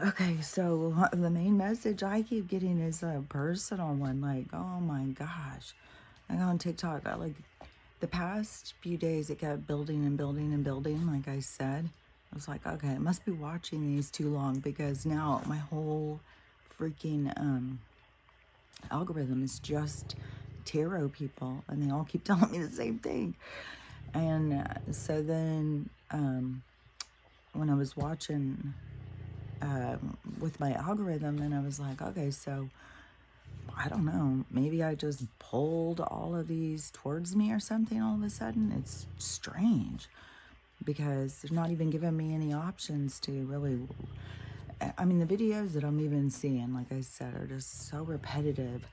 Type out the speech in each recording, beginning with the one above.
Okay, so the main message I keep getting is a personal one. Like, oh my gosh. I go on TikTok, like the past few days, it kept building and building and building. Like I said, I was like, okay, I must be watching these too long because now my whole freaking algorithm is just tarot people, and they all keep telling me the same thing. And so then when I was watching with my algorithm, and I was like, okay, so I don't know, maybe I just pulled all of these towards me or something all of a sudden. It's strange because they're not even giving me any options to really. I mean, the videos that I'm even seeing, like I said, are just so repetitive.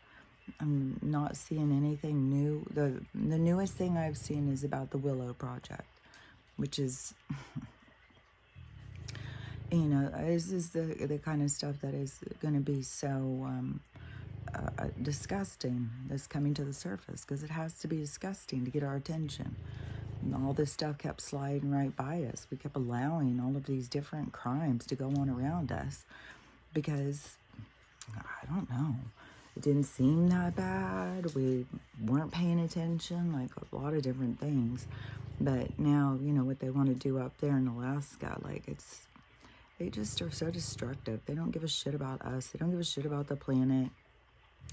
I'm not seeing anything new. The newest thing I've seen is about the Willow Project, which is, you know, this is the kind of stuff that is going to be so disgusting that's coming to the surface, because it has to be disgusting to get our attention. And all this stuff kept sliding right by us. We kept allowing all of these different crimes to go on around us because, I don't know, it didn't seem that bad. We weren't paying attention, like a lot of different things. But now, you know, what they want to do up there in Alaska, like they just are so destructive. They don't give a shit about us. They don't give a shit about the planet.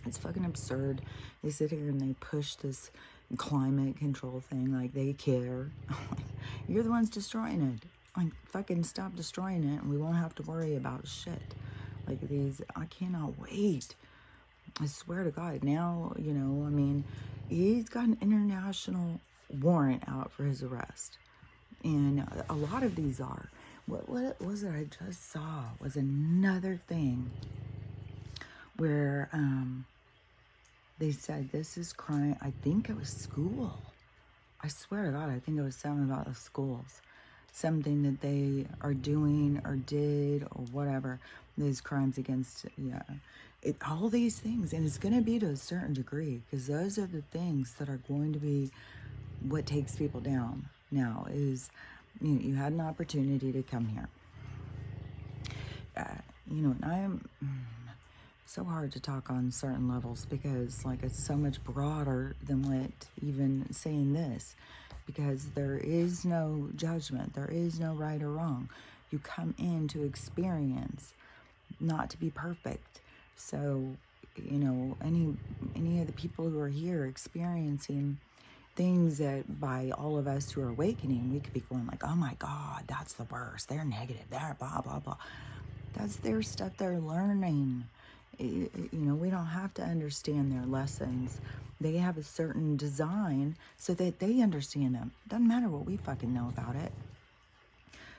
It's fucking absurd. They sit here and they push this climate control thing like they care. You're the ones destroying it. Like, fucking stop destroying it and we won't have to worry about shit. Like these, I cannot wait. I swear to God. Now, you know, I mean, he's got an international warrant out for his arrest. And a lot of these are. What was it I just saw was another thing where they said this is crime. I think it was school. I swear to God, I think it was something about the schools. Something that they are doing or did or whatever. These crimes against, yeah. All these things. And it's going to be to a certain degree, because those are the things that are going to be what takes people down. Now is, you had an opportunity to come here. You know, and I'm so hard to talk on certain levels because, like, it's so much broader than what even saying this, because there is no judgment, there is no right or wrong. You come in to experience, not to be perfect. So, you know, any of the people who are here experiencing things that by all of us who are awakening, we could be going like, oh my God, that's the worst. They're negative. They're blah, blah, blah. That's their stuff they're learning. You know, we don't have to understand their lessons. They have a certain design so that they understand them. Doesn't matter what we fucking know about it.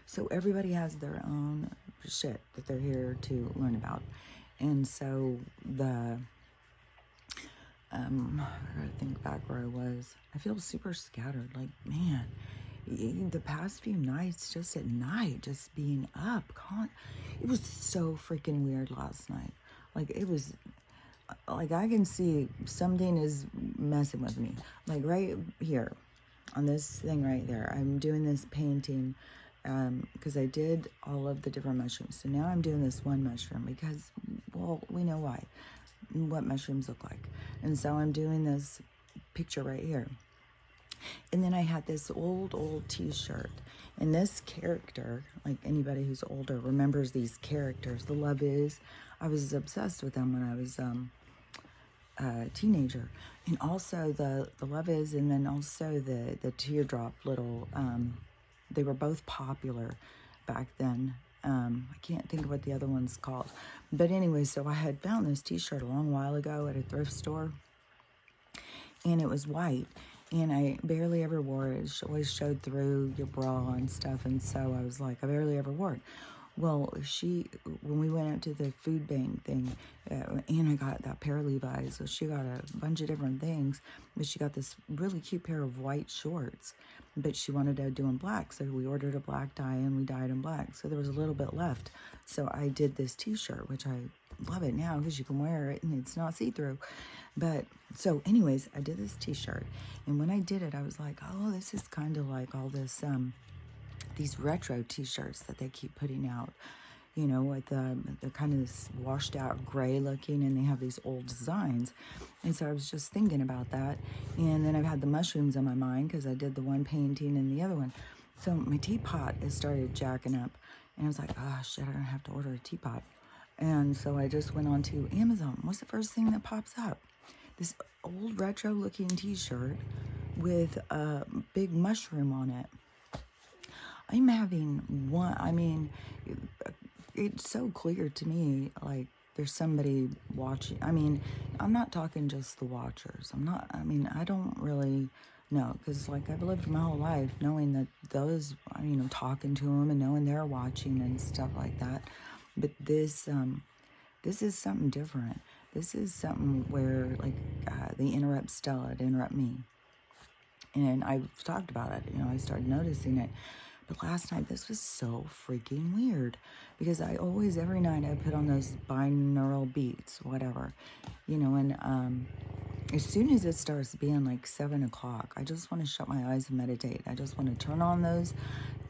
So everybody has their own shit that they're here to learn about. And so I gotta think back where I was. I feel super scattered. Like, man, the past few nights, just at night, just being up, it was so freaking weird last night. Like, it was, like, I can see something is messing with me. Like, right here, on this thing right there, I'm doing this painting, because I did all of the different mushrooms. So now I'm doing this one mushroom because, well, we know why, what mushrooms look like. And so I'm doing this picture right here. And then I had this old t-shirt, and this character, like anybody who's older remembers these characters. The Love Is, I was obsessed with them when I was a teenager. And also the Love Is, and then also the teardrop little, they were both popular back then. I can't think of what the other one's called. But anyway, so I had found this t-shirt a long while ago at a thrift store, and it was white. And I barely ever wore it. It always showed through your bra and stuff. And so I was like, I barely ever wore it. Well, when we went out to the food bank thing, and I got that pair of Levi's. So she got a bunch of different things. But she got this really cute pair of white shorts. But she wanted to do them black. So we ordered a black dye and we dyed them black. So there was a little bit left. So I did this t-shirt, which I love it now because you can wear it and it's not see-through. But so anyways, I did this t-shirt, and when I did it, I was like, oh, this is kind of like all this these retro t-shirts that they keep putting out. you know, with the kind of this washed out gray looking, and they have these old designs. And so I was just thinking about that. And then I've had the mushrooms on my mind because I did the one painting and the other one. So my teapot has started jacking up. And I was like, oh shit, I'm gonna have to order a teapot. And so I just went on to Amazon. What's the first thing that pops up? This old retro looking t-shirt with a big mushroom on it. I'm having one, I mean, it's so clear to me, like there's somebody watching. I mean, I'm not talking just the watchers. I mean, I don't really know, because like I've lived my whole life knowing that those, you know, talking to them and knowing they're watching and stuff like that. But this is something different. This is something where, like, they interrupt Stella, it interrupt me. And I've talked about it, you know, I started noticing it. But last night, this was so freaking weird. Because I always, every night, I put on those binaural beats, whatever. You know, and as soon as it starts being like 7 o'clock, I just want to shut my eyes and meditate. I just want to turn on those,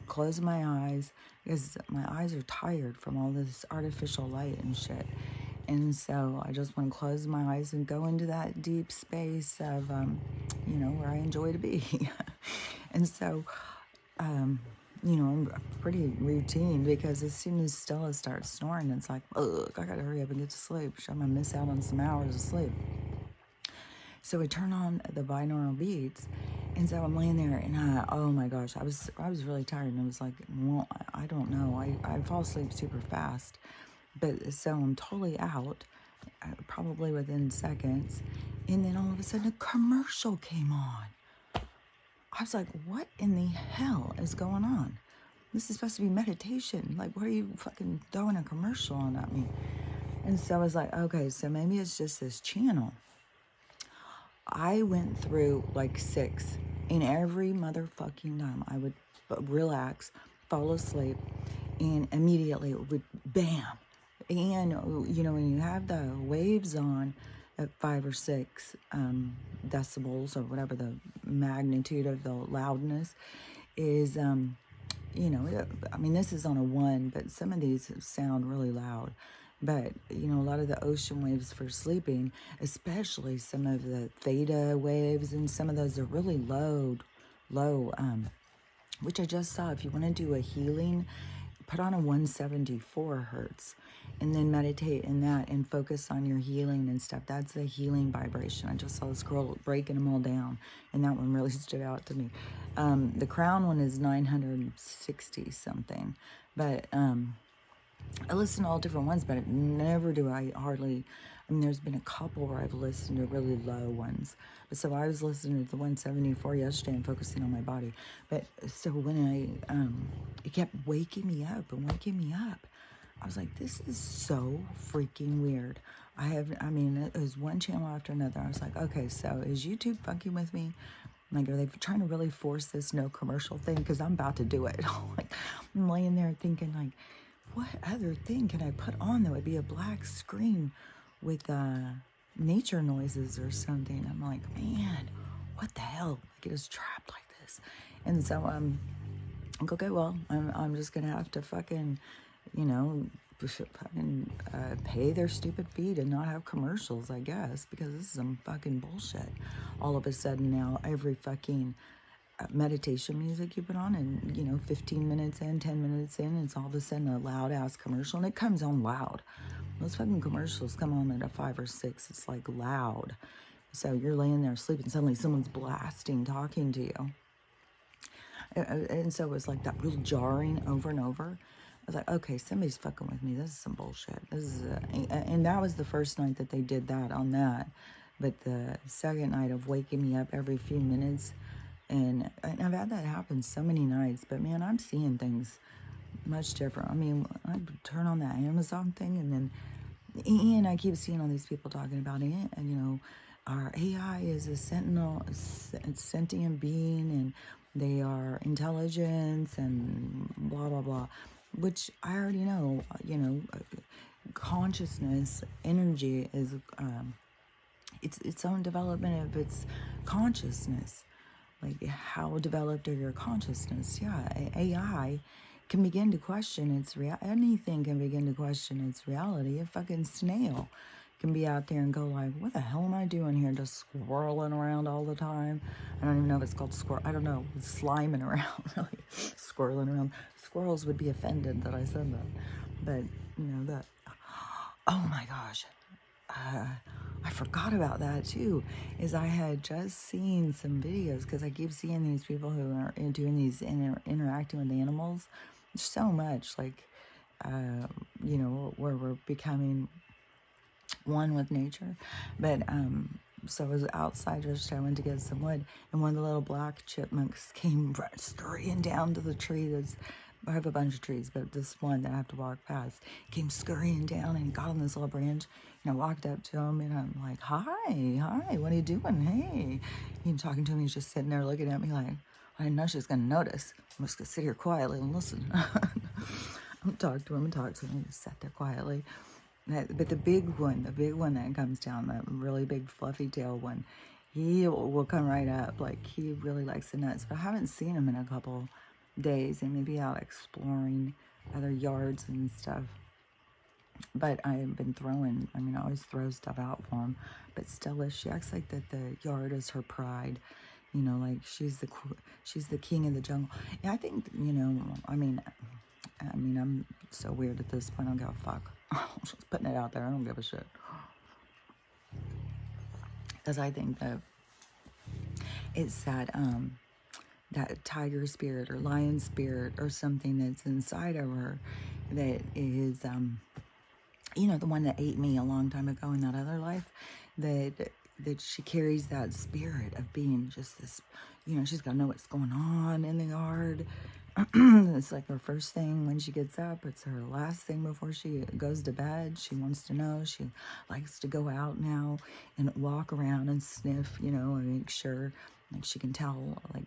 close my eyes, because my eyes are tired from all this artificial light and shit. And so I just want to close my eyes and go into that deep space of, you know, where I enjoy to be. And so, you know, I'm pretty routine, because as soon as Stella starts snoring, it's like, ugh, I gotta hurry up and get to sleep. I'm gonna miss out on some hours of sleep. So I turn on the binaural beats, and so I'm laying there, and oh my gosh, I was really tired, and I was like, well, I don't know, I fall asleep super fast, but so I'm totally out, probably within seconds, and then all of a sudden a commercial came on. I was like, what in the hell is going on? This is supposed to be meditation. Like, what are you fucking throwing a commercial on at me? And so I was like, okay, so maybe it's just this channel. I went through like 6, and every motherfucking time I would relax, fall asleep, and immediately it would bam. And, you know, when you have the waves on at 5 or 6 decibels, or whatever the magnitude of the loudness is, you know, I mean, this is on a 1, but some of these sound really loud. But, you know, a lot of the ocean waves for sleeping, especially some of the theta waves, and some of those are really low, which I just saw. If you want to do a healing, put on a 174 hertz, and then meditate in that and focus on your healing and stuff. That's a healing vibration. I just saw this girl breaking them all down, and that one really stood out to me. The crown one is 960 something, but I listen to all different ones, but never do I hardly. I mean, there's been a couple where I've listened to really low ones. But so I was listening to the 174 yesterday and focusing on my body. But so when it kept waking me up and waking me up, I was like, this is so freaking weird. I mean, it was one channel after another. I was like, okay, so is YouTube fucking with me? Like, are they trying to really force this no commercial thing? Because I'm about to do it. Like, I'm laying there thinking, like, what other thing can I put on that would be a black screen with nature noises or something? I'm like, man, what the hell? Like, it is trapped like this. And so I'm like, okay, well, I'm just gonna have to fucking, you know, fucking pay their stupid fee to not have commercials, I guess, because this is some fucking bullshit. All of a sudden now, every fucking meditation music you put on, and, you know, 15 minutes in, 10 minutes in, it's all of a sudden a loud ass commercial, and it comes on loud. Those fucking commercials come on at a 5 or 6. It's like loud. So you're laying there sleeping, suddenly someone's blasting, talking to you. And so it was like that real jarring over and over. I was like, okay, somebody's fucking with me. This is some bullshit. This is and that was the first night that they did that on that. But the second night of waking me up every few minutes, and I've had that happen so many nights, but man, I'm seeing things much different. I mean, I turn on that Amazon thing, and I keep seeing all these people talking about it, and, you know, our AI is a sentient being, and they are intelligence, and blah, blah, blah, which I already know. You know, consciousness, energy is, it's its own development of its consciousness. Like, how developed are your consciousness? Yeah, AI can begin to question its anything can begin to question its reality. A fucking snail can be out there and go like, what the hell am I doing here? Just swirling around all the time. I don't even know if it's called squirrel. I don't know. It's sliming around, really. Swirling around. Squirrels would be offended that I said that. But, you know, that. Oh my gosh. I forgot about that too. Is I had just seen some videos, because I keep seeing these people who are doing these interacting with animals so much, like, you know, where we're becoming one with nature. But so I was outside yesterday. I went to get some wood, and one of the little black chipmunks came scurrying down to the tree that's, I have a bunch of trees, but this one that I have to walk past came scurrying down and got on this little branch. And I walked up to him, and I'm like, hi, what are you doing? Hey. He's talking to me. He's just sitting there looking at me like, I didn't know she was going to notice. I'm just going to sit here quietly and listen. I'm talking to him and just sat there quietly. But the big one that comes down, that really big fluffy tail one, he will come right up. Like, he really likes the nuts. But I haven't seen him in a couple days, and maybe out exploring other yards and stuff. But I've been throwing, I mean, I always throw stuff out for him. But Stella, she acts like that the yard is her pride. You know, like she's the king of the jungle. And I think, you know, I mean, I'm so weird at this point. I don't give a fuck. I'm just putting it out there. I don't give a shit. Because I think that it's that tiger spirit or lion spirit or something that's inside of her that is, you know, the one that ate me a long time ago in that other life, that she carries that spirit of being just this, you know, she's got to know what's going on in the yard. It's like her first thing when she gets up. It's her last thing before she goes to bed. She wants to know. She likes to go out now and walk around and sniff, you know, and make sure, like, she can tell, like,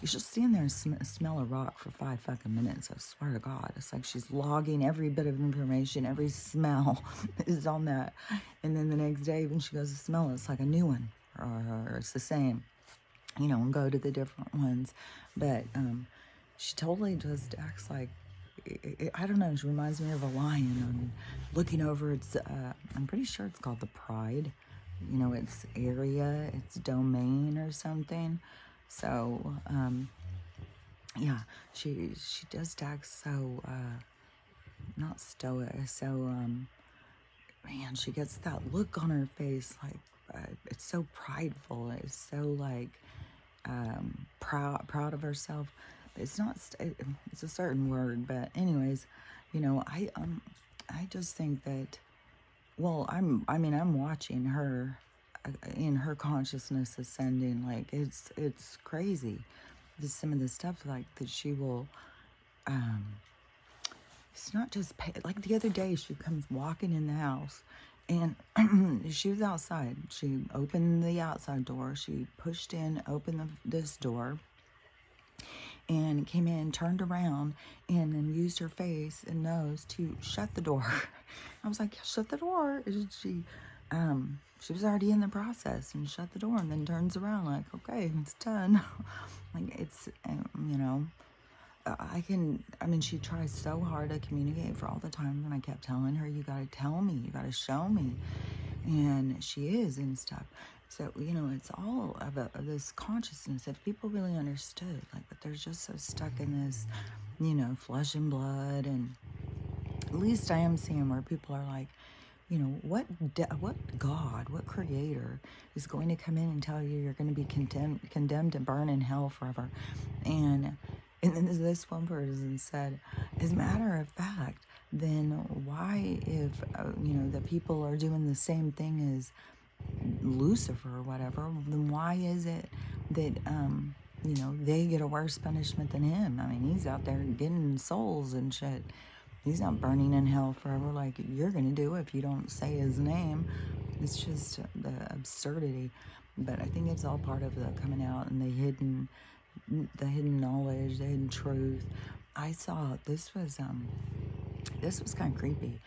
you should stand there and smell a rock for 5 fucking minutes. I swear to God. It's like she's logging every bit of information, every smell is on that. And then the next day when she goes to smell it, it's like a new one, or it's the same, you know, and go to the different ones. But, she totally just acts like, I don't know, she reminds me of a lion. I'm looking over its, I'm pretty sure it's called the pride. You know, its area, its domain or something. So, yeah, she just acts so, not stoic, so, man, she gets that look on her face, like, it's so prideful. It's so, like, proud of herself. It's not, it's a certain word, but anyways, you know, I just think that, well, I'm watching her in her consciousness ascending. Like, it's crazy. Just some of the stuff, like, that she will, it's not just, like, the other day she comes walking in the house, and she was outside. She opened the outside door. She pushed in, opened this door, and came in, turned around, and then used her face and nose to shut the door. I was like, shut the door. She was already in the process and shut the door, and then turns around like, okay, it's done. Like, it's, you know, she tries so hard to communicate for all the times when I kept telling her, you got to tell me, you got to show me. And she is and stuff. So, you know, it's all about this consciousness. If people really understood, like, but they're just so stuck in this, you know, flesh and blood. And at least I am seeing where people are like, you know, what God, what creator is going to come in and tell you you're going to be condemned to burn in hell forever? And then this one person said, as a matter of fact, then why, if, you know, the people are doing the same thing as Lucifer or whatever, then why is it that, you know, they get a worse punishment than him? I mean, he's out there getting souls and shit. He's not burning in hell forever like you're going to do if you don't say his name. It's just the absurdity. But I think it's all part of the coming out and the hidden knowledge, the hidden truth. I saw, this was kind of creepy.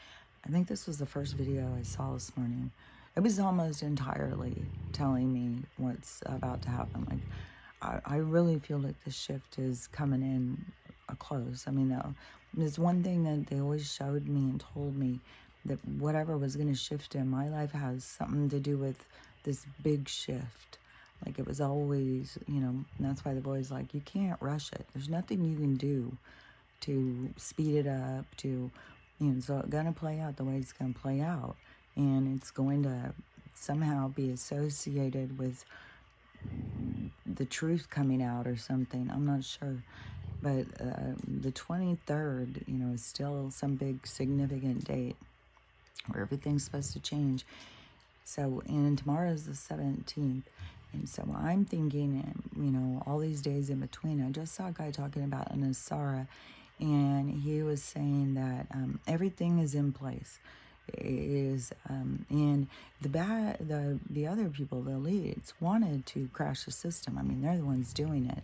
I think this was the first video I saw this morning. It was almost entirely telling me what's about to happen. Like, I really feel like the shift is coming in close. I mean, there's one thing that they always showed me and told me, that whatever was going to shift in my life has something to do with this big shift. Like, it was always, and that's why the boys like, you can't rush it. There's nothing you can do to speed it up, so it's going to play out the way it's going to play out. And it's going to somehow be associated with the truth coming out or something. I'm not sure. But the 23rd, is still some big significant date where everything's supposed to change. So, and tomorrow's the 17th. And so I'm thinking, all these days in between, I just saw a guy talking about an Asara, and he was saying that everything is in place. Is and the other people, the elites, wanted to crash the system. I mean, they're the ones doing it.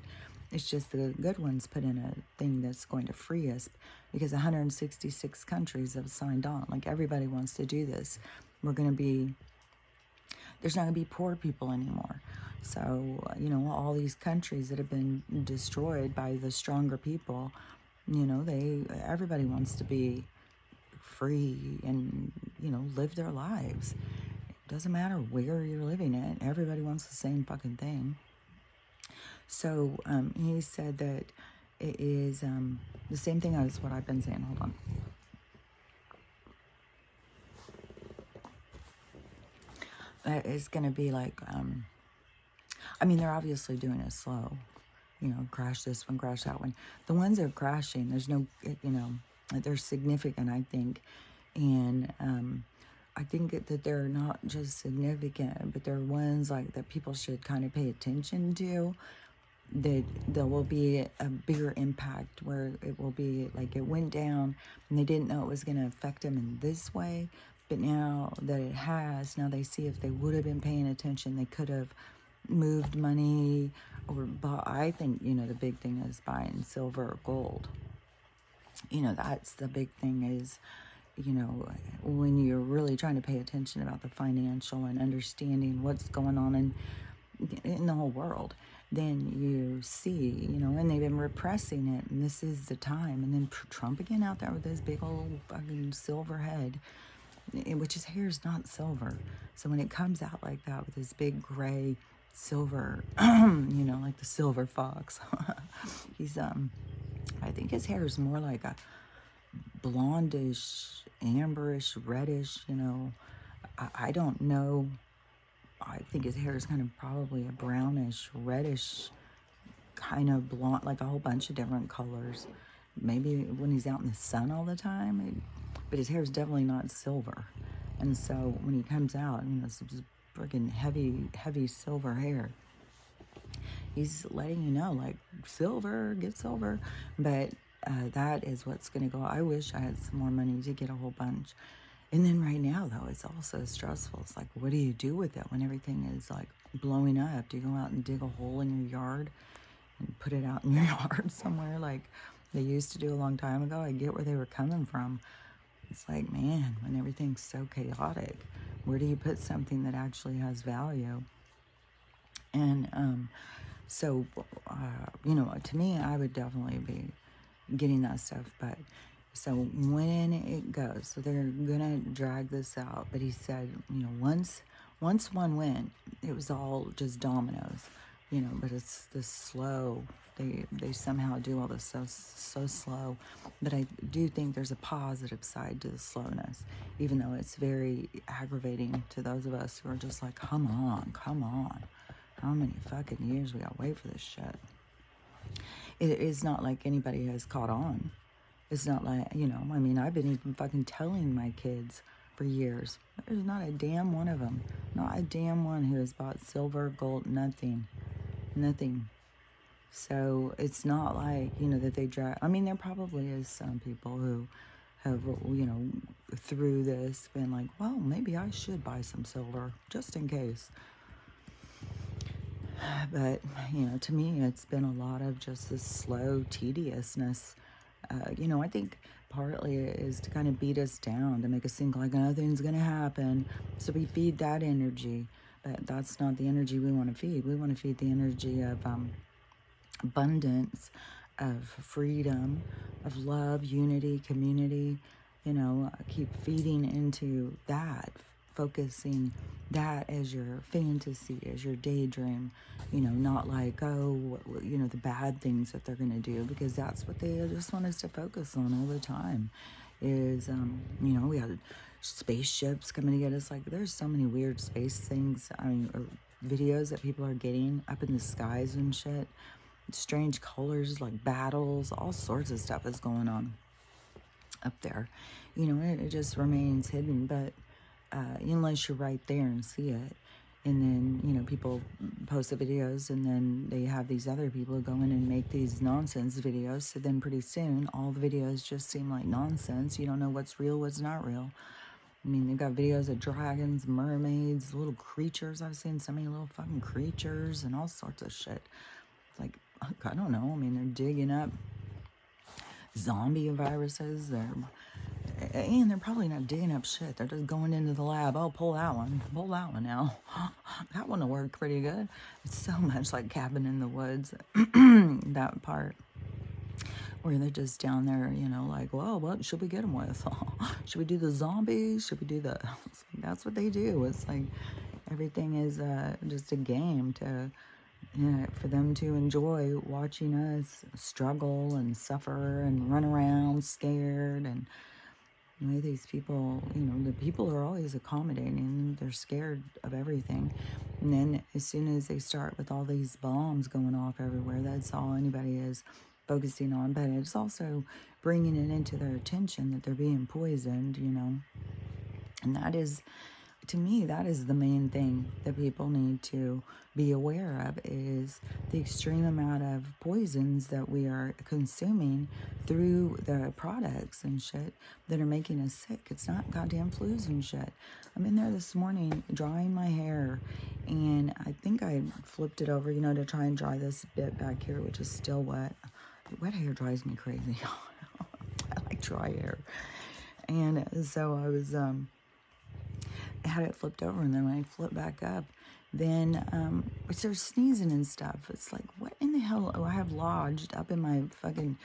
It's just the good ones put in a thing that's going to free us, because 166 countries have signed on. Like, everybody wants to do this. There's not going to be poor people anymore. So, all these countries that have been destroyed by the stronger people, everybody wants to be free and, live their lives. It doesn't matter where you're living at. Everybody wants the same fucking thing. So he said that it is the same thing as what I've been saying. Hold on. It's going to be like, they're obviously doing it slow. Crash this one, crash that one. The ones that are crashing, there's no, they're significant, I think. And I think that they're not just significant, but they're ones like that people should kind of pay attention to. That there will be a bigger impact, where it will be like it went down and they didn't know it was going to affect them in this way. But now that it has, now they see if they would have been paying attention, they could have moved money or bought. I think, the big thing is buying silver or gold. That's the big thing is, when you're really trying to pay attention about the financial and understanding what's going on in the whole world, then you see, and they've been repressing it, and this is the time. And then Trump again out there with his big old fucking silver head, which his hair is not silver. So when it comes out like that with his big gray silver, like the silver fox, he's, I think his hair is more like a blondish, amberish, reddish, I don't know. I think his hair is kind of probably a brownish, reddish, kind of blonde, like a whole bunch of different colors. Maybe when he's out in the sun all the time, but his hair is definitely not silver. And so when he comes out, it's freaking heavy silver hair. He's letting you know, like, silver, get silver. But that is what's going to go. I wish I had some more money to get a whole bunch. And then right now, though, it's also stressful. It's like, what do you do with it when everything is, like, blowing up? Do you go out and dig a hole in your yard and put it out in your yard somewhere like they used to do a long time ago? I get where they were coming from. It's like, man, when everything's so chaotic, where do you put something that actually has value? And so, to me, I would definitely be getting that stuff. But so when it goes, so they're gonna drag this out. But he said, once one went, it was all just dominoes, but it's this slow. They somehow do all this so slow. But I do think there's a positive side to the slowness, even though it's very aggravating to those of us who are just like, come on. How many fucking years we gotta wait for this shit? It is not like anybody has caught on. It's not like, I've been even fucking telling my kids for years. There's not a damn one of them. Not a damn one who has bought silver, gold, nothing. So it's not like, that they drag. There probably is some people who have, through this been like, well, maybe I should buy some silver just in case. But, to me, it's been a lot of just this slow tediousness. I think partly it is to kind of beat us down, to make us think like nothing's going to happen. So we feed that energy. But that's not the energy we want to feed. We want to feed the energy of abundance, of freedom, of love, unity, community. You know, keep feeding into that, focusing that as your fantasy, as your daydream. You know, not like, oh, you know, the bad things that they're going to do, because that's what they just want us to focus on all the time. Is, you know, we had spaceships coming to get us. Like, there's so many weird space things. I mean, or videos that people are getting up in the skies and shit. Strange colors, like battles, all sorts of stuff is going on up there. You know, it just remains hidden, but unless you're right there and see it. And then, you know, people post the videos, and then they have these other people go in and make these nonsense videos. So then pretty soon, all the videos just seem like nonsense. You don't know what's real, what's not real. I mean, they've got videos of dragons, mermaids, little creatures. I've seen so many little fucking creatures and all sorts of shit. Like, I don't know. I mean, they're digging up zombie viruses. They're probably not digging up shit. They're just going into the lab. Oh, pull that one now. That one will work pretty good. It's so much like Cabin in the Woods, that part where they're just down there, you know, like, well, what should we get them with? Should we do the zombies? Should we do the... That's what they do. It's like everything is just a game to... You know, for them to enjoy watching us struggle and suffer and run around scared. And you know, these people, you know, the people are always accommodating. They're scared of everything. And then as soon as they start with all these bombs going off everywhere, that's all anybody is focusing on. But it's also bringing it into their attention that they're being poisoned, you know. And that is, to me, that is the main thing that people need to be aware of, is the extreme amount of poisons that we are consuming through the products and shit that are making us sick. It's not goddamn flus and shit. I'm in there this morning drying my hair, and I think I flipped it over, you know, to try and dry this bit back here, which is still wet. Wet hair drives me crazy. I like dry hair. And so I was... had it flipped over, and then when I flip back up, then it starts sneezing and stuff. It's like, what in the hell? Oh, I have lodged up in my fucking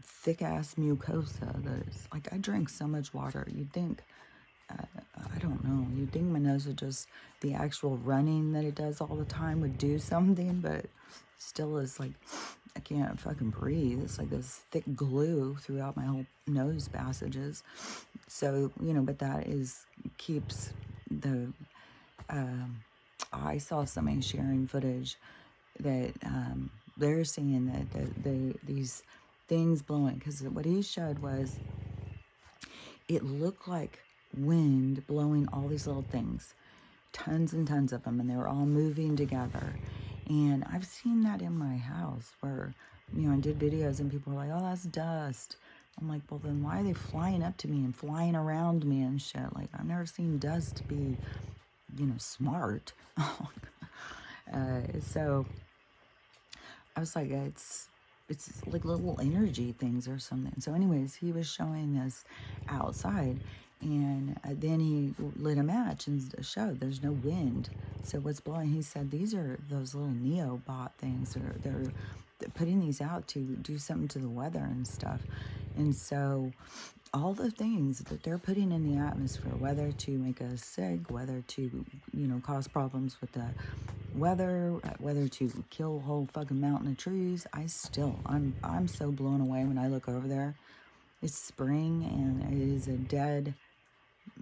thick ass mucosa. That is like, I drink so much water. You'd think, I don't know. You'd think my nose would just, the actual running that it does all the time would do something, but still is like, I can't fucking breathe. It's like this thick glue throughout my whole nose passages. So, you know, but that is, keeps the, I saw somebody sharing footage that they're seeing that these things blowing, because what he showed was it looked like wind blowing all these little things, tons and tons of them, and they were all moving together. And I've seen that in my house where, you know, I did videos and people were like, oh, that's dust. I'm like, well, then why are they flying up to me and flying around me and shit? Like, I've never seen dust be, you know, smart. So I was like, it's like little energy things or something. So anyways, he was showing this outside, and then he lit a match and showed there's no wind. So what's blowing? He said these are those little Neobot things. They're putting these out to do something to the weather and stuff. And so all the things that they're putting in the atmosphere, whether to make us sick, whether to, you know, cause problems with the weather, whether to kill a whole fucking mountain of trees, I'm so blown away when I look over there. It's spring, and it is a dead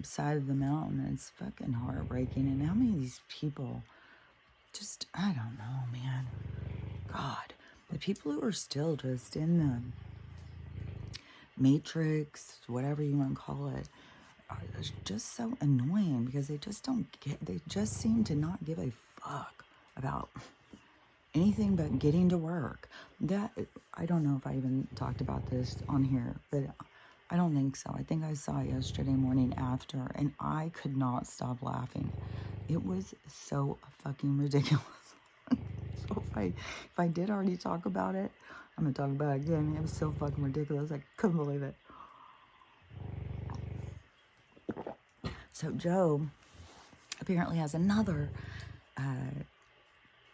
side of the mountain. It's fucking heartbreaking. And how many of these people just, I don't know, man. God, the people who are still just in the Matrix, whatever you want to call it, are just so annoying, because they just seem to not give a fuck about anything but getting to work. That, I don't know if I even talked about this on here, but I don't think so. I think I saw it yesterday morning after, and I could not stop laughing. It was so fucking ridiculous. So if I did already talk about it, I'm gonna talk about it again. It was so fucking ridiculous. I couldn't believe it. So Joe apparently has another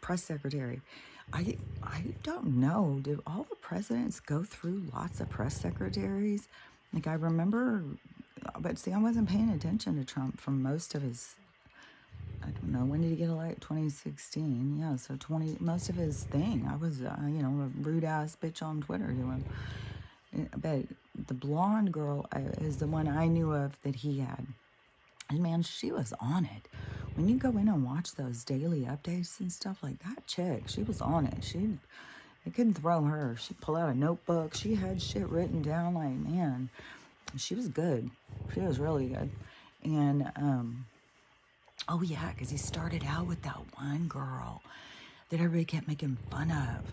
press secretary. I don't know. Do all the presidents go through lots of press secretaries? Like, I remember, but see, I wasn't paying attention to Trump for most of his, I don't know, when did he get elected? 2016. Yeah, so most of his thing. I was, you know, a rude ass bitch on Twitter to him. But the blonde girl is the one I knew of that he had. And man, she was on it. When you go in and watch those daily updates and stuff, like that chick, she was on it. They couldn't throw her. She'd pull out a notebook. She had shit written down. Like, man, she was good. She was really good. And, oh yeah, because he started out with that one girl that everybody kept making fun of,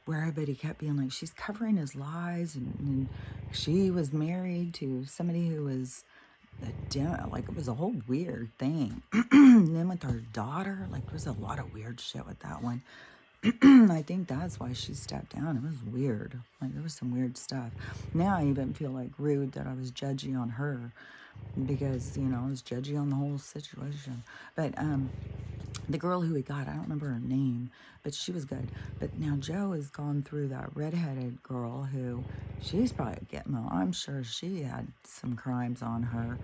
where everybody kept being like, she's covering his lies, and she was married to somebody who was like, it was a whole weird thing. And then with her daughter, like, there was a lot of weird shit with that one. I think that's why she stepped down. It was weird. Like, there was some weird stuff. Now I even feel like rude that I was judgy on her, because, you know, I was judgy on the whole situation. But the girl who he got, I don't remember her name, but she was good. But now Joe has gone through that redheaded girl who, she's probably getting, I'm sure she had some crimes on her,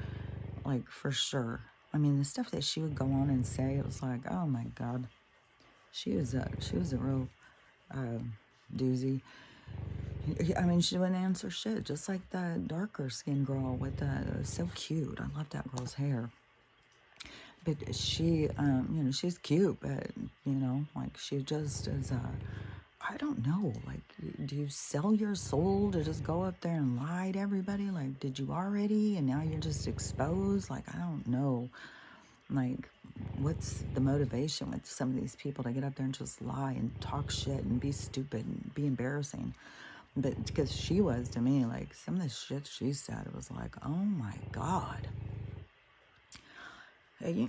like, for sure. I mean, the stuff that she would go on and say, it was like, oh my God. She was a real doozy. I mean, she wouldn't answer shit, just like that darker skinned girl with the, so cute. I love that girl's hair. But she, you know, she's cute, but, you know, like, she just is, I don't know, like, do you sell your soul to just go up there and lie to everybody? Like, did you already, and now you're just exposed? Like, I don't know. Like, what's the motivation with some of these people to get up there and just lie and talk shit and be stupid and be embarrassing? But because she was, to me, like, some of the shit she said, it was like, oh my God.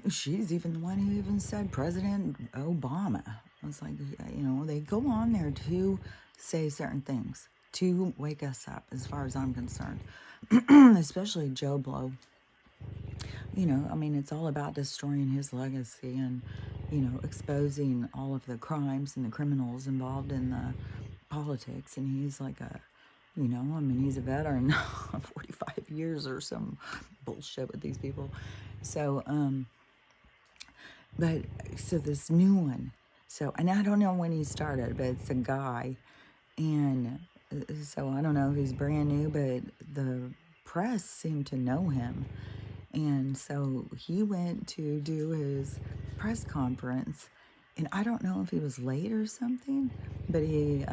She's even the one who even said President Obama. I was like, you know, they go on there to say certain things to wake us up, as far as I'm concerned. Especially Joe Blow. You know, I mean, it's all about destroying his legacy and, you know, exposing all of the crimes and the criminals involved in the politics. And he's like a, you know, I mean, he's a veteran, 45 years or some bullshit with these people. So, but, so this new one, so, and I don't know when he started, but it's a guy, and so I don't know if he's brand new, but the press seemed to know him, and so he went to do his press conference, and I don't know if he was late or something, but he,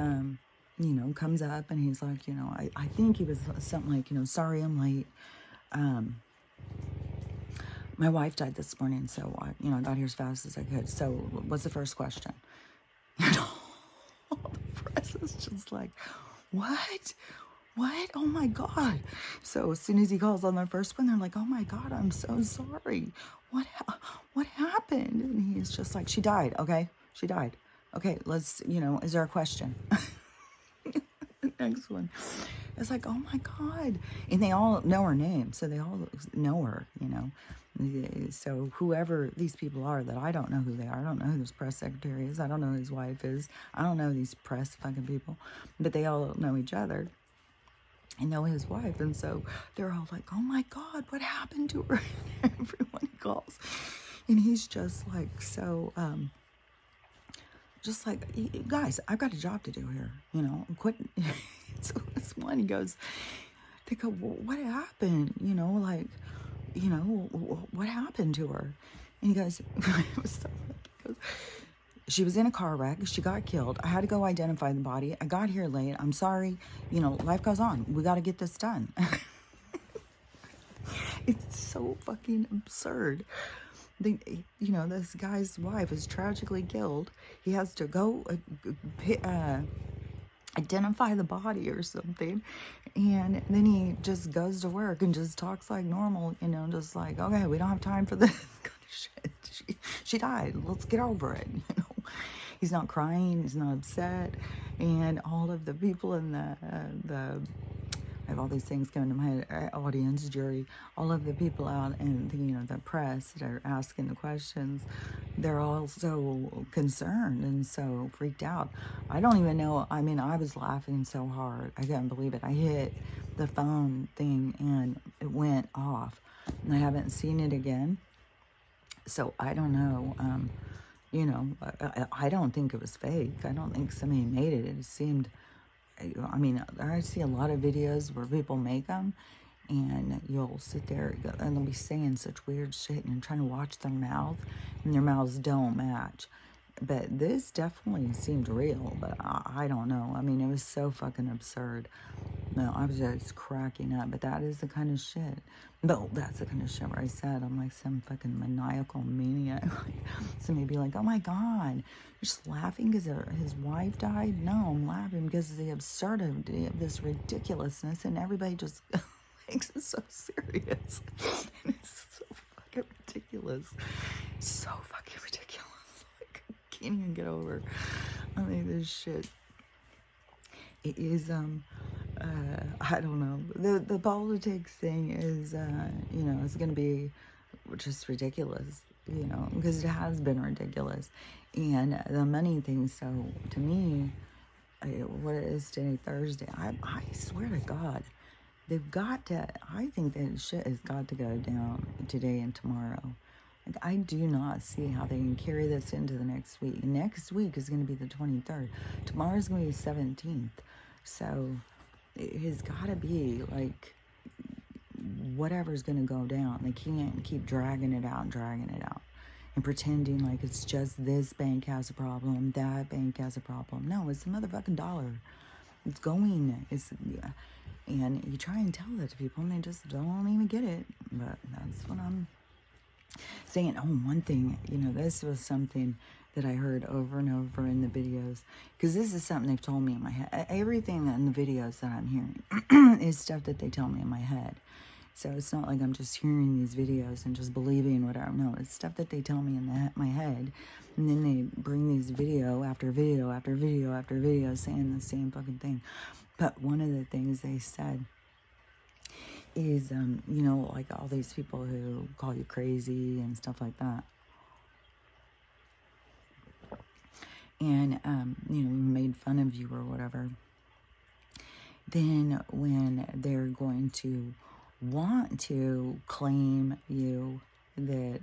you know, comes up and he's like, you know, I think he was something like, you know, sorry I'm late. My wife died this morning, so I, you know, I got here as fast as I could. So what's the first question? You know, all the press is just like, what? What? Oh my God. So as soon as he calls on the first one, they're like, oh my God, I'm so sorry. What happened? And he's just like, she died. Okay. She died. Okay. Let's, you know, is there a question? The next one. It's like, oh my God. And they all know her name. So they all know her, you know. So whoever these people are that I don't know who they are. I don't know who this press secretary is. I don't know who his wife is. I don't know these press fucking people. But they all know each other and know his wife. And so they're all like, oh my God, what happened to her? Everyone calls. And he's just like, so, just like, guys, I've got a job to do here, you know, quit. So this one, he goes, they go, well, what happened? You know, like, you know, what happened to her? And he goes, it was so funny. He goes, she was in a car wreck. She got killed. I had to go identify the body. I got here late. I'm sorry. You know, life goes on. We got to get this done. It's so fucking absurd. You know, this guy's wife is tragically killed. He has to go identify the body or something, and then he just goes to work and just talks like normal, you know, just like, okay, we don't have time for this kind of shit. She died. Let's get over it. You know, he's not crying. He's not upset. And all of the people in the I have all these things coming to my head, audience, jury, all of the people out and, you know, the press that are asking the questions, they're all so concerned and so freaked out. I don't even know. I mean, I was laughing so hard. I couldn't believe it. I hit the phone thing and it went off. And I haven't seen it again. So I don't know. You know, I don't think it was fake. I don't think somebody made it. It seemed, I mean, I see a lot of videos where people make them and you'll sit there and they'll be saying such weird shit and you're trying to watch their mouth and their mouths don't match. But this definitely seemed real, but I don't know. I mean, it was so fucking absurd. No, I was just cracking up, but that is the kind of shit. No, that's the kind of shit where I said I'm like some fucking maniacal maniac. Somebody be like, oh my God, you're just laughing because his wife died? No, I'm laughing because of the absurdity of this ridiculousness and everybody just takes it so serious. And it's so fucking ridiculous. So fucking ridiculous. Like, I can't even get over. I mean, this shit. It is, I don't know. The politics thing is, you know, it's going to be just ridiculous, you know, because it has been ridiculous. And the money thing, so to me, what it is today, Thursday, I swear to God, they've got to, I think that shit has got to go down today and tomorrow. Like, I do not see how they can carry this into the next week. Next week is going to be the 23rd. Tomorrow's going to be the 17th. So it has got to be like whatever's going to go down. They can't keep dragging it out and pretending like it's just this bank has a problem, that bank has a problem. No, it's the motherfucking dollar. It's going. Yeah. And you try and tell that to people and they just don't even get it. But that's what I'm saying. Oh, one thing, you know, this was something that I heard over and over in the videos, because this is something they've told me in my head. Everything in the videos that I'm hearing is stuff that they tell me in my head. So it's not like I'm just hearing these videos and just believing whatever. No, it's stuff that they tell me in my head. And then they bring these video after video after video after video saying the same fucking thing. But one of the things they said is, you know, like all these people who call you crazy and stuff like that. And, you know, made fun of you or whatever. Then when they're going to want to claim you, that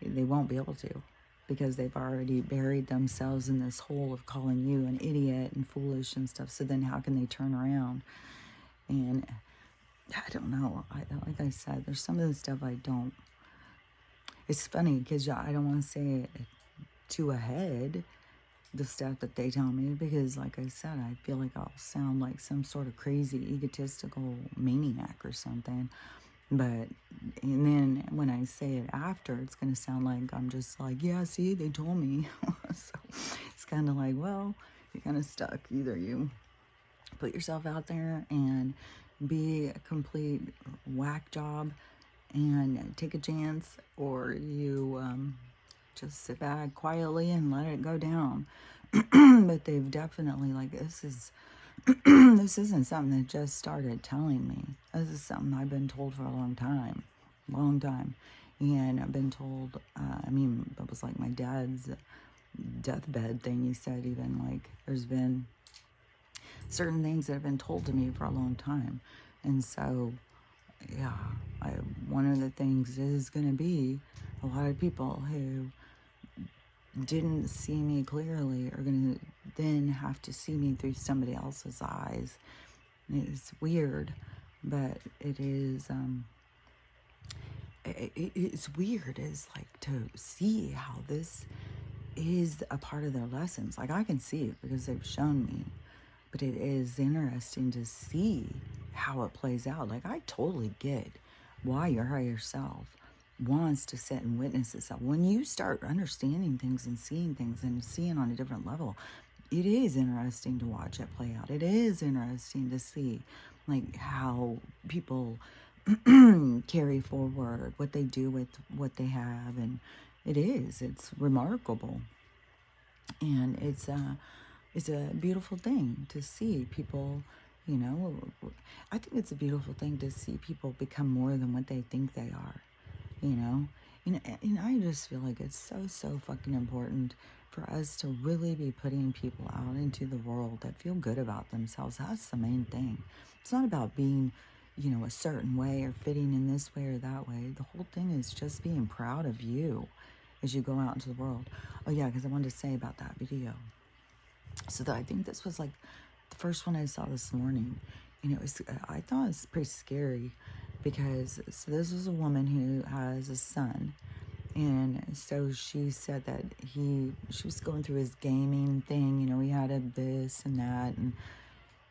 they won't be able to, because they've already buried themselves in this hole of calling you an idiot and foolish and stuff. So then how can they turn around? And I don't know. Like I said, there's some of the stuff I don't. It's funny because I don't want to say it to a head, the stuff that they tell me, because like I said, I feel like I'll sound like some sort of crazy egotistical maniac or something. But, and then when I say it after, it's going to sound like I'm just like, yeah, see, they told me. So it's kind of like, well, you're kind of stuck. Either you put yourself out there and be a complete whack job and take a chance, or you just sit back quietly and let it go down. But they've definitely, like, this isn't something that just started telling me. This is something I've been told for a long time. And I've been told, I mean, it was like my dad's deathbed thing. He said even, like, there's been certain things that have been told to me for a long time. And so, yeah, one of the things is going to be a lot of people who didn't see me clearly are going to then have to see me through somebody else's eyes. It's weird, but it is, it's weird. It's like to see how this is a part of their lessons. Like, I can see it because they've shown me, but it is interesting to see how it plays out. Like, I totally get why your higher self wants to sit and witness this. When you start understanding things and seeing things and seeing on a different level, it is interesting to watch it play out. It is interesting to see, like, how people carry forward, what they do with what they have, and it's remarkable. And it's a beautiful thing to see people, you know. I think it's a beautiful thing to see people become more than what they think they are, you know. And I just feel like it's so fucking important for us to really be putting people out into the world that feel good about themselves. That's the main thing. It's not about being, a certain way or fitting in this way or that way. The whole thing is just being proud of you as you go out into the world. Oh yeah, because I wanted to say about that video. So I think this was like the first one I saw this morning, and I thought it was pretty scary because so this was a woman who has a son, and so she said that she was going through his gaming thing. He had a this and that, and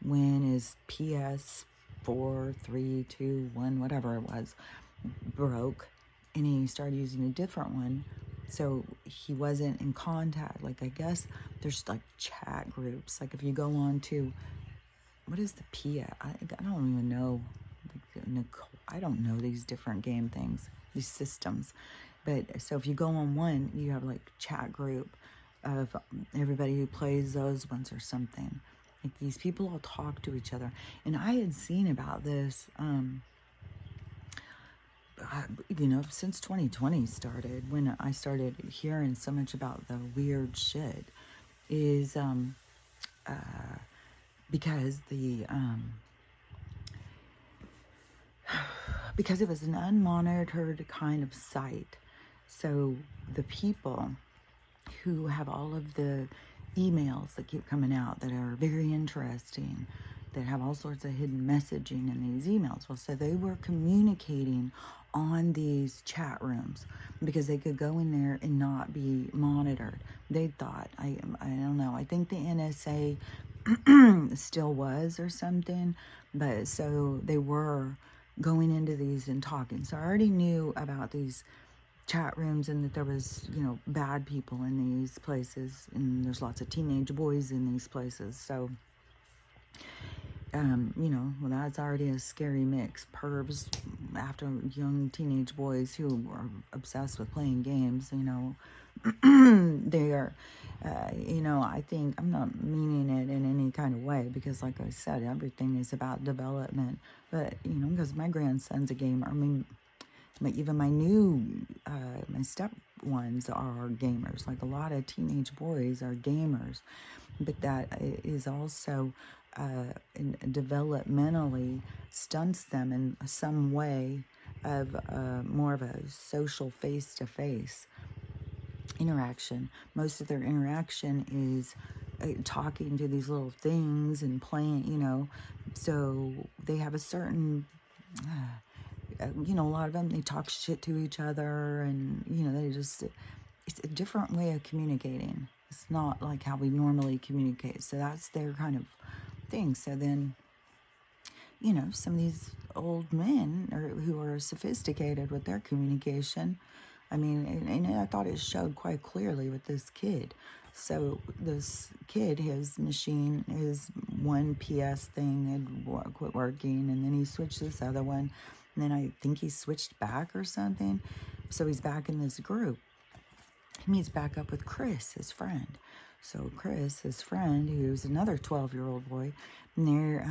when his PS4, 3, 2, 1, whatever it was, broke, and he started using a different one. So he wasn't in contact. Like, I guess there's like chat groups. Like if you go on to, what is the P? I don't even know. I don't know these different game things, these systems. But so if you go on one, you have like chat group of everybody who plays those ones or something. Like these people all talk to each other. And I had seen about this, since 2020 started, when I started hearing so much about the weird shit, is because because it was an unmonitored kind of site. So the people who have all of the emails that keep coming out that are very interesting, that have all sorts of hidden messaging in these emails. Well, so they were communicating on these chat rooms because they could go in there and not be monitored. They thought, I don't know, I think the NSA still was or something, but so they were going into these and talking. So I already knew about these chat rooms and that there was, bad people in these places, and there's lots of teenage boys in these places. So well, that's already a scary mix. Pervs after young teenage boys who are obsessed with playing games, they are, I think, I'm not meaning it in any kind of way because, like I said, everything is about development. But, because my grandson's a gamer, I mean, even my my step ones are gamers. Like a lot of teenage boys are gamers, but that is also developmentally stunts them in some way of more of a social face-to-face interaction. Most of their interaction is talking to these little things and playing, so they have a certain a lot of them, they talk shit to each other, and it's a different way of communicating. It's not like how we normally communicate. So that's their kind of thing. So then, some of these old men who are sophisticated with their communication, I mean, and I thought it showed quite clearly with this kid. So this kid, his machine, his one PS thing had quit working, and then he switched this other one, and then I think he switched back or something. So he's back in this group. He meets back up with Chris, his friend. So Chris, his friend, who's another 12-year-old boy, and they're,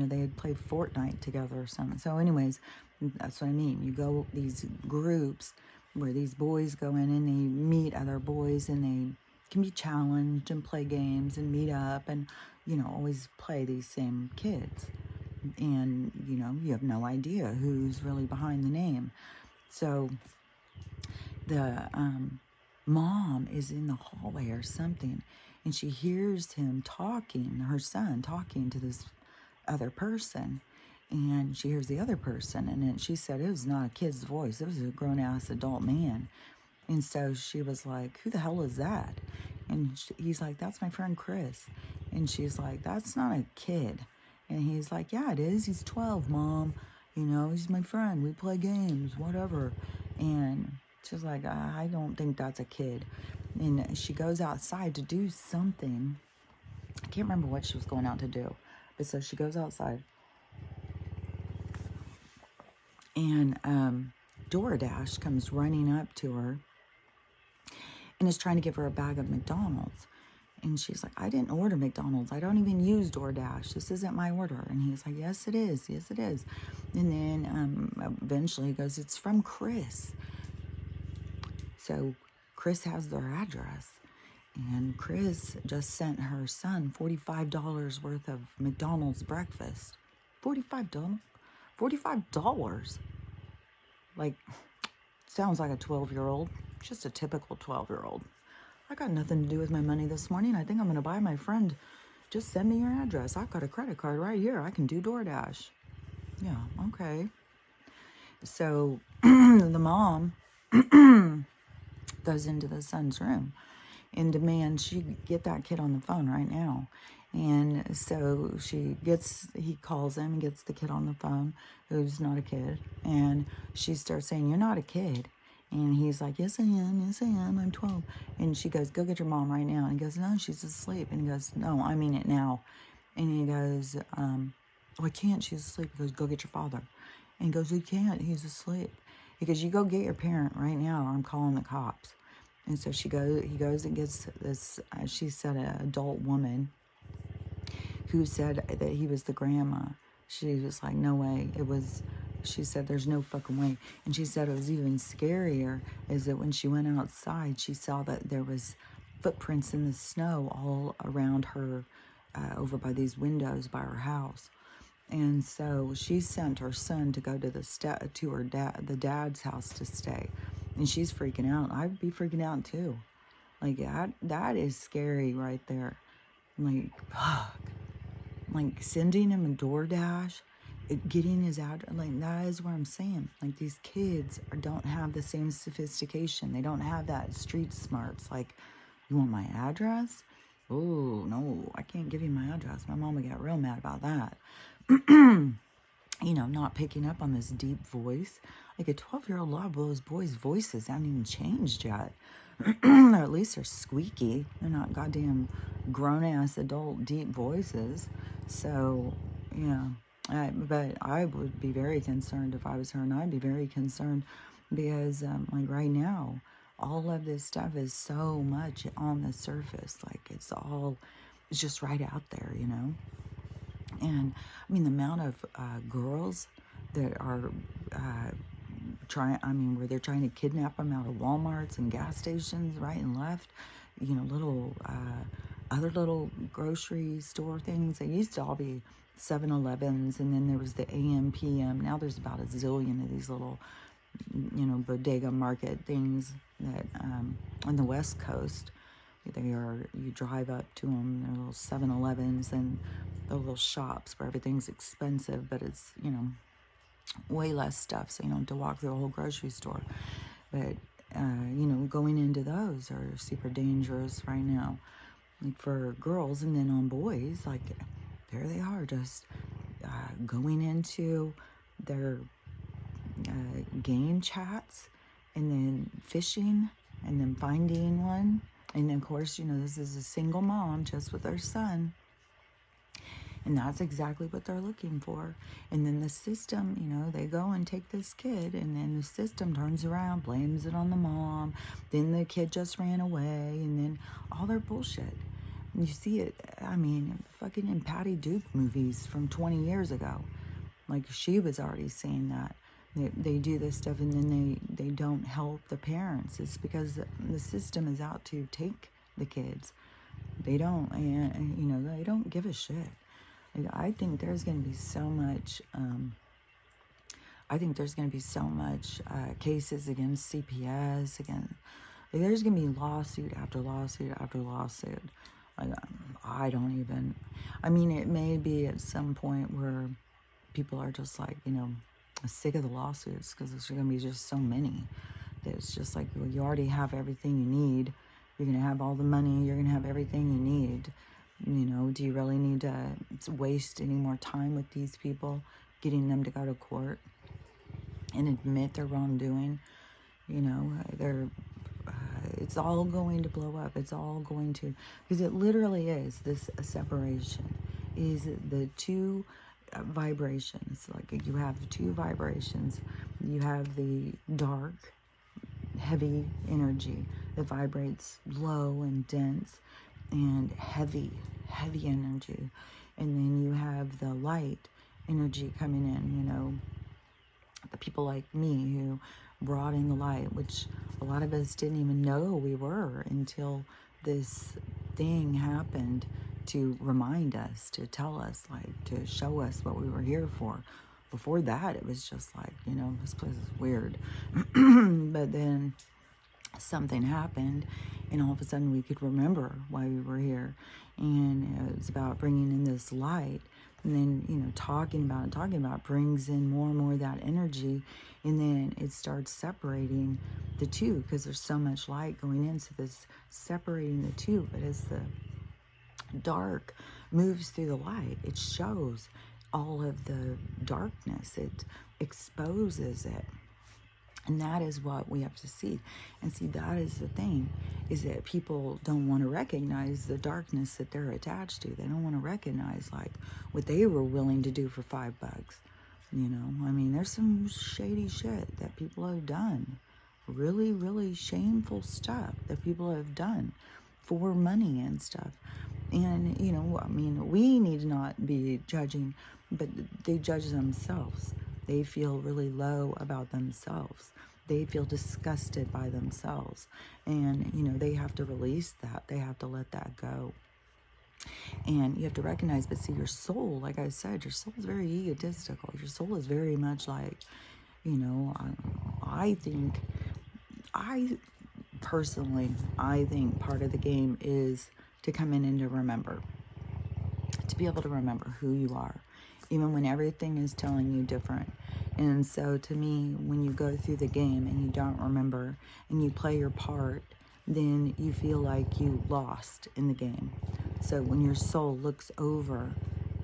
they had played Fortnite together or something. So anyways, that's what I mean. You go these groups where these boys go in and they meet other boys, and they can be challenged and play games and meet up and, always play these same kids. And, you have no idea who's really behind the name. So the mom is in the hallway or something, and she hears him talking, her son talking to this other person, and she hears the other person, and then she said it was not a kid's voice, it was a grown-ass adult man. And so she was like, who the hell is that? And he's like, that's my friend Chris. And she's like, that's not a kid. And he's like, yeah, it is. He's 12, Mom. He's my friend. We play games, whatever. And she's like, I don't think that's a kid. And she goes outside to do something. I can't remember what she was going out to do. But so she goes outside. And DoorDash comes running up to her and is trying to give her a bag of McDonald's. And she's like, I didn't order McDonald's. I don't even use DoorDash. This isn't my order. And he's like, yes, it is. Yes, it is. And then eventually he goes, it's from Chris. so Chris has their address. And Chris just sent her son $45 worth of McDonald's breakfast. $45? $45? Like, sounds like a 12-year-old. Just a typical 12-year-old. I got nothing to do with my money this morning. I think I'm going to buy my friend. Just send me your address. I've got a credit card right here. I can do DoorDash. Yeah, okay. So the mom goes into the son's room and demands she get that kid on the phone right now. And so he calls him and gets the kid on the phone, who's not a kid. And she starts saying, "You're not a kid." And he's like, "Yes, I am. Yes, I am. I'm 12. And she goes, "Go get your mom right now." And he goes, "No, she's asleep." And he goes, "No, I mean it now." And he goes, "Oh, I can't. She's asleep." He goes, "Go get your father." And he goes, "You can't. He's asleep." He goes, "You go get your parent right now, or I'm calling the cops." And so he goes and gets this, she said, an adult woman who said that he was the grandma. She was like, "No way." She said, "There's no fucking way." And she said it was even scarier is that when she went outside, she saw that there was footprints in the snow all around her, over by these windows by her house. And so she sent her son to go to the dad's house to stay. And she's freaking out. I'd be freaking out too. Like, that is scary right there. Like, fuck. Like, sending him a DoorDash, getting his address, like, that is what I'm saying. Like, these kids don't have the same sophistication. They don't have that street smarts. Like, "You want my address?" "Oh, no, I can't give you my address." My mama got real mad about that. You know, not picking up on this deep voice. Like, a 12-year-old, a lot of those boys' voices haven't even changed yet. Or at least they're squeaky. They're not goddamn grown-ass adult deep voices. So, yeah. But I would be very concerned if I was her, and I'd be very concerned because, like, right now, all of this stuff is so much on the surface. Like, it's just right out there, you know? And, I mean, the amount of girls that are where they're trying to kidnap them out of Walmarts and gas stations right and left, you know, little, other little grocery store things. They used to all be 7-Elevens, and then there was the AM, PM. Now there's about a zillion of these little, you know, bodega market things that, on the West Coast, you drive up to them, they're little 7-Elevens and the little shops where everything's expensive, but it's, you know, way less stuff, so you don't have to walk through a whole grocery store. But, you know, going into those are super dangerous right now, like, for girls. And then on boys, like, there they are, just going into their game chats, and then fishing, and then finding one. And of course, you know, this is a single mom just with her son. And that's exactly what they're looking for. And then the system, you know, they go and take this kid, and then the system turns around, blames it on the mom. Then the kid just ran away, and then all their bullshit. And you see it, I mean, fucking in Patty Duke movies from 20 years ago. Like, she was already saying that. They do this stuff, and then they don't help the parents. It's because the system is out to take the kids. They don't, and you know, they don't give a shit. I think there's going to be so much, cases against CPS, there's going to be lawsuit after lawsuit after lawsuit. Like, it may be at some point where people are just like, you know, sick of the lawsuits, because there's going to be just so many that it's just like, well, you already have everything you need. You're going to have all the money. You're going to have everything you need. You know, do you really need to waste any more time with these people, getting them to go to court and admit their wrongdoing? You know, it's all going to blow up. It's all going to, because it literally is this separation, is the two vibrations. Like, you have two vibrations. You have the dark, heavy energy that vibrates low and dense and heavy energy. And then you have the light energy coming in, you know, the people like me who brought in the light, which a lot of us didn't even know we were until this thing happened to remind us, to tell us, like, to show us what we were here for. Before that, it was just like, this place is weird. But then something happened, and all of a sudden we could remember why we were here. And it was about bringing in this light. And then, talking about brings in more and more of that energy. And then it starts separating the two, because there's so much light going in. So this separating the two. But as the dark moves through the light, it shows all of the darkness. It exposes it. And that is what we have to see. And see, that is the thing, is that people don't want to recognize the darkness that they're attached to. They don't want to recognize, like, what they were willing to do for $5. I mean, there's some shady shit that people have done. Really, really shameful stuff that people have done for money and stuff. And, I mean, we need to not be judging, but they judge themselves. They feel really low about themselves. They feel disgusted by themselves. And, they have to release that. They have to let that go. And you have to recognize, but see, your soul, like I said, your soul is very egotistical. Your soul is very much like, I think part of the game is to come in and to remember. To be able to remember who you are, even when everything is telling you different. And so to me, when you go through the game and you don't remember and you play your part, then you feel like you lost in the game. So when your soul looks over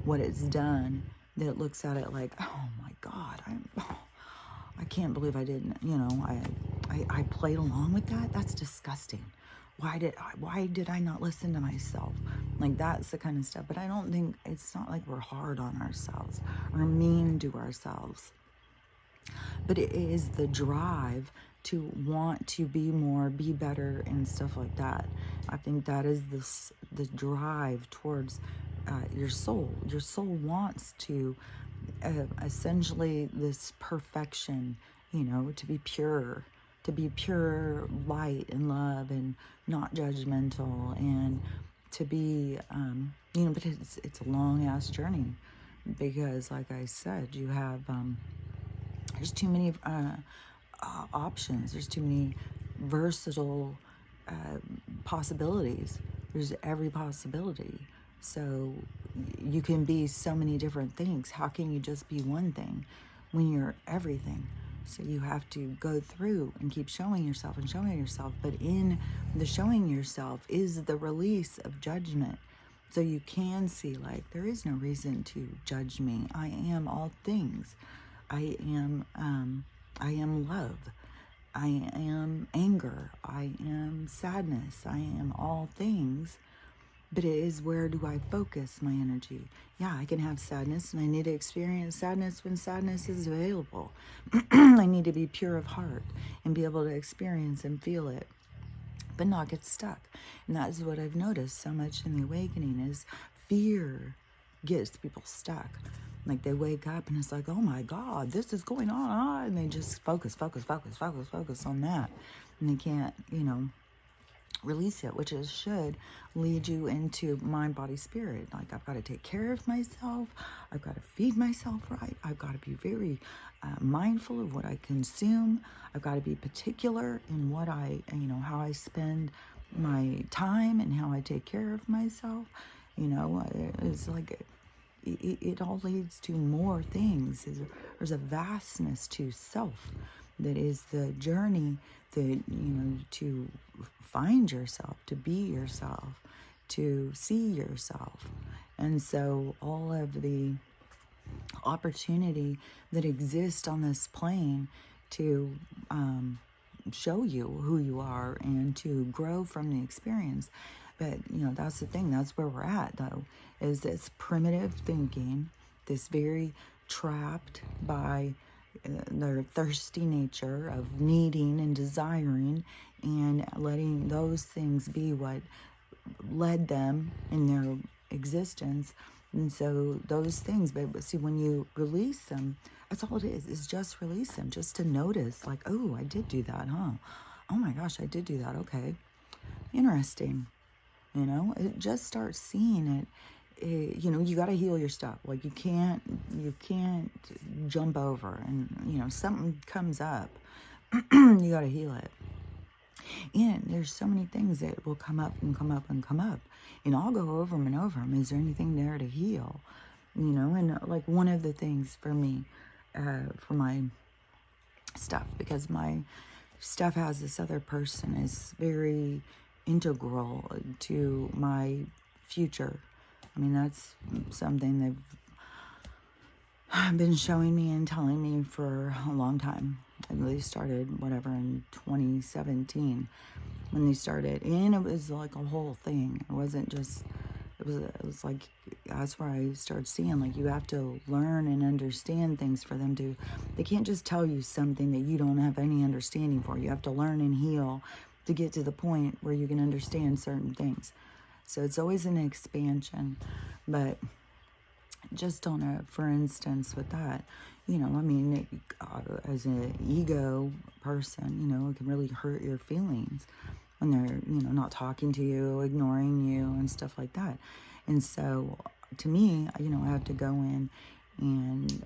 what it's done, that it looks at it like, oh my God, I can't believe I didn't, I played along with that. That's disgusting. Why did I not listen to myself? Like, that's the kind of stuff. But I don't think, it's not like we're hard on ourselves or mean to ourselves. But it is the drive to want to be more, be better, and stuff like that. I think that is the drive towards your soul. Your soul wants to essentially this perfection, to be pure light and love and not judgmental, and to be, but it's a long ass journey, because like I said, you have, there's too many options. There's too many versatile possibilities. There's every possibility. So you can be so many different things. How can you just be one thing when you're everything? So you have to go through and keep showing yourself and showing yourself. But in the showing yourself is the release of judgment. So you can see, like, there is no reason to judge me. I am all things. I am love. I am anger. I am sadness. I am all things. But it is, where do I focus my energy? Yeah, I can have sadness, and I need to experience sadness when sadness is available. I need to be pure of heart and be able to experience and feel it, but not get stuck. And that is what I've noticed so much in the awakening, is fear gets people stuck. Like, they wake up and it's like, oh my God, this is going on. And they just focus on that. And they can't, release it, which should lead you into mind, body, spirit. Like, I've got to take care of myself. I've got to feed myself right. I've got to be very mindful of what I consume. I've got to be particular in what how I spend my time and how I take care of myself. It's like, it all leads to more things. There's a vastness to self that is the journey that, to find yourself, to be yourself, to see yourself. And so all of the opportunity that exists on this plane to show you who you are and to grow from the experience. But, that's the thing. That's where we're at, though, is this primitive thinking, this very trapped by their thirsty nature of needing and desiring, and letting those things be what led them in their existence. And so those things, but see, when you release them, That's all it is just release them, just to notice, like, oh, I did do that, huh? Oh my gosh, I did do that. Okay, interesting. Just start seeing it. You got to heal your stuff. Like, you can't jump over, and something comes up. You got to heal it. And there's so many things that will come up and come up and come up, and I'll go over them and over them. Is there anything there to heal? And like, one of the things for me, for my stuff, because my stuff has this other person is very integral to my future. I mean, that's something they've been showing me and telling me for a long time. And they started, whatever, in 2017 when they started. And it was like a whole thing. It wasn't just, it was like, that's where I started seeing, like, you have to learn and understand things for them to, they can't just tell you something that you don't have any understanding for. You have to learn and heal to get to the point where you can understand certain things. So it's always an expansion. But just on a, for instance, with that, as an ego person, it can really hurt your feelings when they're, not talking to you, ignoring you and stuff like that. And so to me, I have to go in and,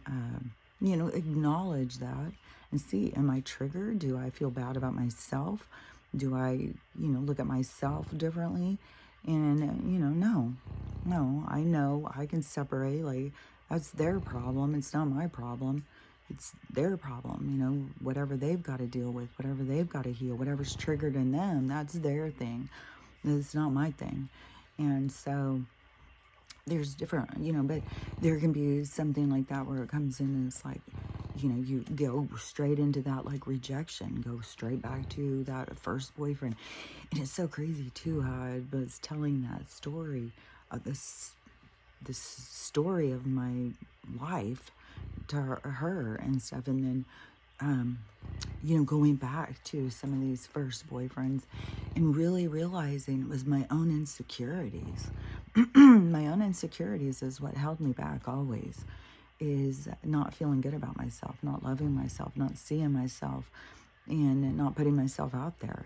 acknowledge that and see, am I triggered? Do I feel bad about myself? Do I, look at myself differently? And, no, I know I can separate, like, that's their problem. It's not my problem. It's their problem, whatever they've got to deal with, whatever they've got to heal, whatever's triggered in them, that's their thing. It's not my thing. And so there's different, but there can be something like that where it comes in and it's like, you go straight into that, like, rejection, go straight back to that first boyfriend. And it's so crazy too how I was telling that story of this story of my life to her and stuff, and then going back to some of these first boyfriends and really realizing it was my own insecurities. My own insecurities is what held me back always, is not feeling good about myself, not loving myself, not seeing myself, and not putting myself out there,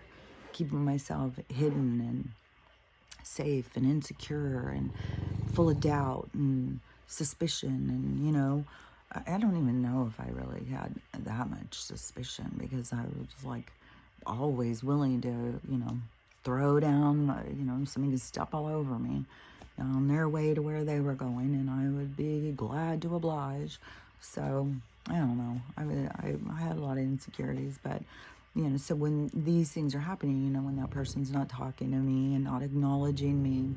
keeping myself hidden and safe and insecure and full of doubt and suspicion. And I don't even know if I really had that much suspicion, because I was like always willing to throw down somebody could step all over me on their way to where they were going, and I would be glad to oblige. So I don't know, I had a lot of insecurities. But so when these things are happening, when that person's not talking to me and not acknowledging me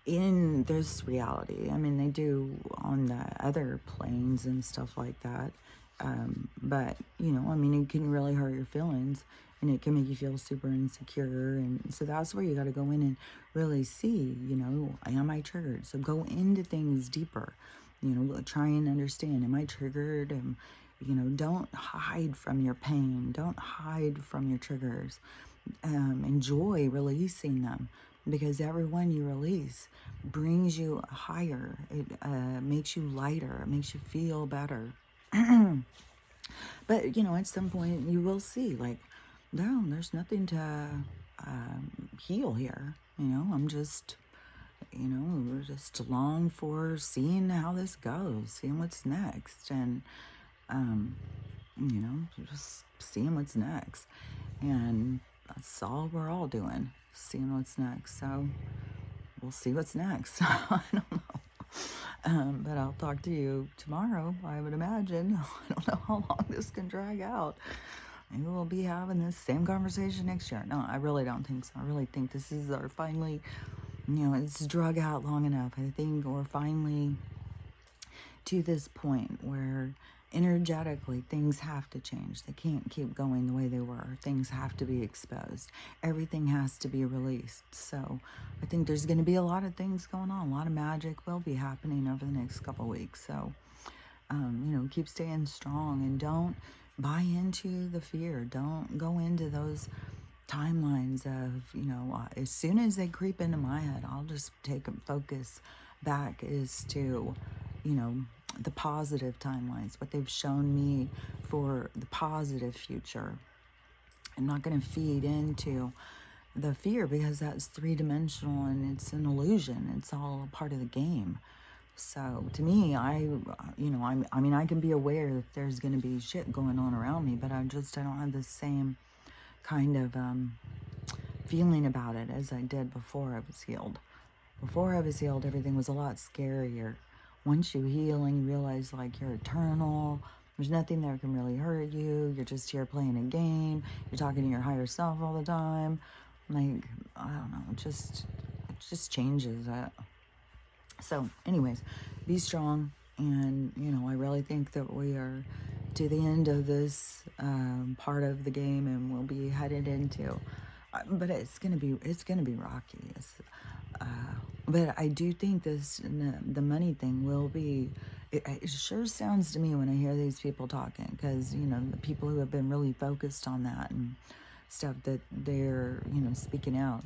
in this reality, I mean, they do on the other planes and stuff like that. But, it can really hurt your feelings, and it can make you feel super insecure. And so that's where you got to go in and really see, am I triggered? So go into things deeper, try and understand, am I triggered? Don't hide from your pain. Don't hide from your triggers. Enjoy releasing them, because every one you release brings you higher. It makes you lighter. It makes you feel better. But, at some point you will see, like, no, there's nothing to heal here. I'm just, we're just along for seeing how this goes, seeing what's next. And, just seeing what's next. And that's all we're all doing, seeing what's next. So we'll see what's next. I don't know. But I'll talk to you tomorrow, I would imagine. I don't know how long this can drag out. Maybe we'll be having this same conversation next year. No, I really don't think so. I really think this is our finally, it's drug out long enough. I think we're finally to this point where energetically things have to change. They can't keep going the way they were. Things have to be exposed. Everything has to be released. So I think there's going to be a lot of things going on. A lot of magic will be happening over the next couple weeks. So, keep staying strong and don't buy into the fear. Don't go into those timelines of, as soon as they creep into my head, I'll just take a focus back is to, the positive timelines, what they've shown me for the positive future. I'm not going to feed into the fear because that's three-dimensional and it's an illusion. It's all a part of the game. So to me, I mean, I can be aware that there's going to be shit going on around me, but I don't have the same kind of feeling about it as I did before I was healed. Before I was healed, everything was a lot scarier. Once you heal and you realize like you're eternal, there's nothing that can really hurt you. You're just here playing a game. You're talking to your higher self all the time. Like, I don't know, it just changes. So anyways, be strong. And, I really think that we are to the end of this part of the game, and we'll be headed into, but it's gonna be rocky. But I do think the money thing will be, it sure sounds to me when I hear these people talking, because, the people who have been really focused on that and stuff that they're, speaking out,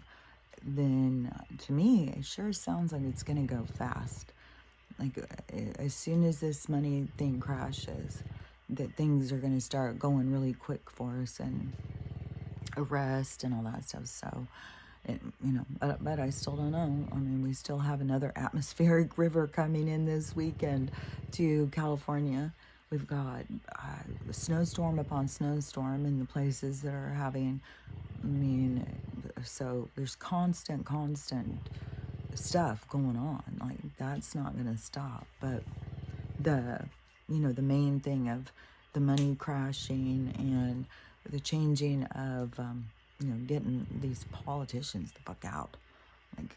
then to me, it sure sounds like it's going to go fast. Like, as soon as this money thing crashes, that things are going to start going really quick for us, and arrest and all that stuff. So, but I still don't know. I mean, we still have another atmospheric river coming in this weekend to California. We've got snowstorm upon snowstorm in the places that are having, so there's constant stuff going on. Like, that's not going to stop. But the main thing of the money crashing and the changing of, getting these politicians the fuck out. Like,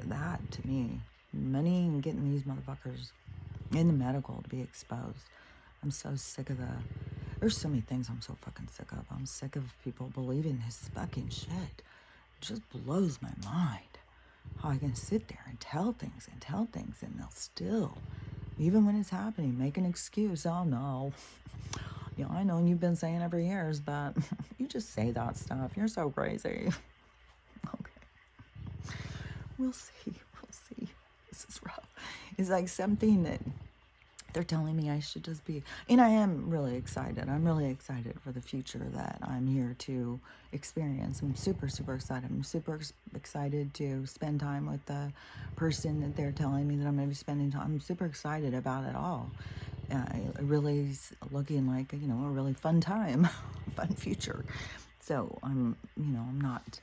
that to me, money and getting these motherfuckers in the medical to be exposed. I'm so sick of there's so many things I'm so fucking sick of. I'm sick of people believing this fucking shit. It just blows my mind how I can sit there and tell things, and they'll still, even when it's happening, make an excuse. Oh no, I know you've been saying it for years, but you just say that stuff. You're so crazy. Okay, we'll see. This is rough. It's like something that they're telling me I should just be, and I am really excited. I'm really excited for the future that I'm here to experience. I'm super, super excited. I'm super excited to spend time with the person that they're telling me that I'm going to be spending time. I'm super excited about it all. It really is looking like, a really fun time, fun future. So I'm not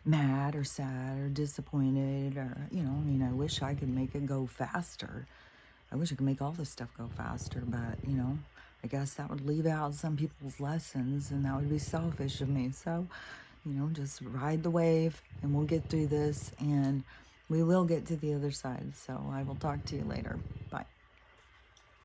mad or sad or disappointed, or I wish I could make it go faster. I wish I could make all this stuff go faster, but I guess that would leave out some people's lessons, and that would be selfish of me. So just ride the wave, and we'll get through this, and we will get to the other side. So I will talk to you later. Bye.